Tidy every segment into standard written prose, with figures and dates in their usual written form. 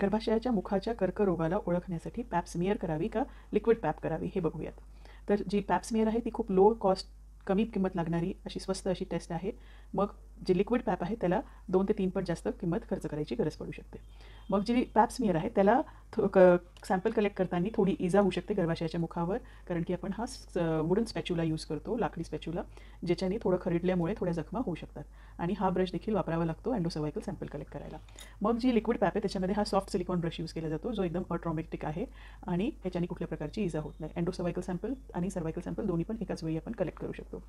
गर्भाशयाच्या मुखाच्या कर्करोगाला ओळखण्यासाठी Pap smear करावी का लिक्विड पॅप करावी हे बघूयात. तर जी पॅप स्मिअर आहे ती खूप लो कॉस्ट, कमी किंमत लागणारी अशी स्वस्त अशी टेस्ट आहे. मग जे लिक्विड पॅप आहे त्याला 2 ते 3 पट जास्त किंमत खर्च करायची गरज पडू शकते. मग जी पॅप स्मिअर आहे त्याला सॅम्पल कलेक्ट करताना थोडी इजा होऊ शकते गर्भाशयाच्या मुखावर, कारण की आपण हा वुडन स्पॅच्युला यूज करतो, लाकडी स्पॅच्युला, ज्याच्याने थोडं खरडल्यामुळे थोड्या जखमा होऊ शकतात. आणि हा ब्रश देखील वापरावा लागतो एंडोसर्वायकल सॅम्पल कलेक्ट करायला. मग जी लिक्विड पॅप आहे त्याच्यामध्ये हा सॉफ्ट सिलिकॉन ब्रश यूज केला जातो, जो एकदम अट्रॉमॅटिक आहे आणि ह्याच्याने कुठल्या प्रकारची इजा होत नाही. एंडोसर्वायकल सॅम्पल आणि सर्वायकल सॅम्पल दोन्ही पण एकाच वेळी आपण कलेक्ट करू शकतो.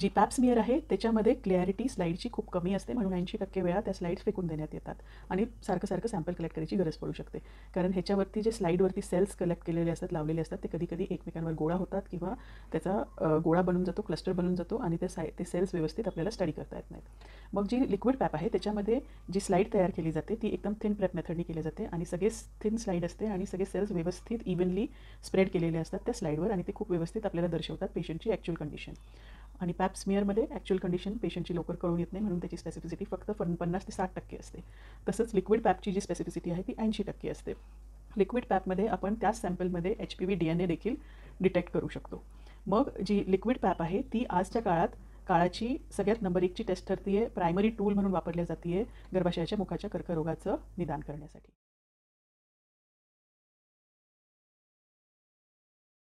जी पॅप स्मिअर आहे त्याच्यामध्ये क्लॅरिटी स्लाईडची खूप कमी असते, म्हणून 80% वेळा त्या स्लाईड्स फेकून देण्यात येतात आणि सारखं सॅम्पल कलेक्ट करायची गरज पडू शकते. कारण ह्याच्यावरती जे स्लाईडवरती सेल्स कलेक्ट केलेले असतात, लावलेले असतात, ते कधी कधी एकमेकांवर गोळा होतात किंवा त्याचा गोळा बनून जातो, क्लस्टर बनून जातो आणि ते सेल्स व्यवस्थित आपल्याला स्टडी करता येत नाहीत. मग जी लिक्विड पॅप आहे त्याच्यामध्ये जी स्लाईड तयार केली जाते ती एकदम थिन प्रेप मेथडनी केली जाते आणि सगळे थिन स्लाईड असते आणि सगळे सेल्स व्यवस्थित इव्हनली स्प्रेड केलेले असतात त्या स्लाईडवर आणि ते खूप व्यवस्थित आपल्याला दर्शवतात पेशंटची ॲक्च्युअल कंडिशन. आणि पॅप स्मिअरमध्ये ॲक्च्युअल कंडिशन पेशंटची लवकर कळून येत नाही, म्हणून त्याची स्पेसिफिसिटी फक्त 50 ते 60% असते. तसंच लिक्विड पॅपची जी स्पेसिफिसिटी आहे ती 80% असते. लिक्विड पॅपमध्ये आपण त्याच सॅम्पलमध्ये HPV DNA देखील डिटेक्ट करू शकतो. मग जी लिक्विड पॅप आहे ती आजच्या काळाची सगळ्यात नंबर 1ची टेस्ट ठरते आहे, प्रायमरी टूल म्हणून वापरल्या जाते गर्भाशयाच्या मुखाच्या कर्करोगाचं निदान करण्यासाठी.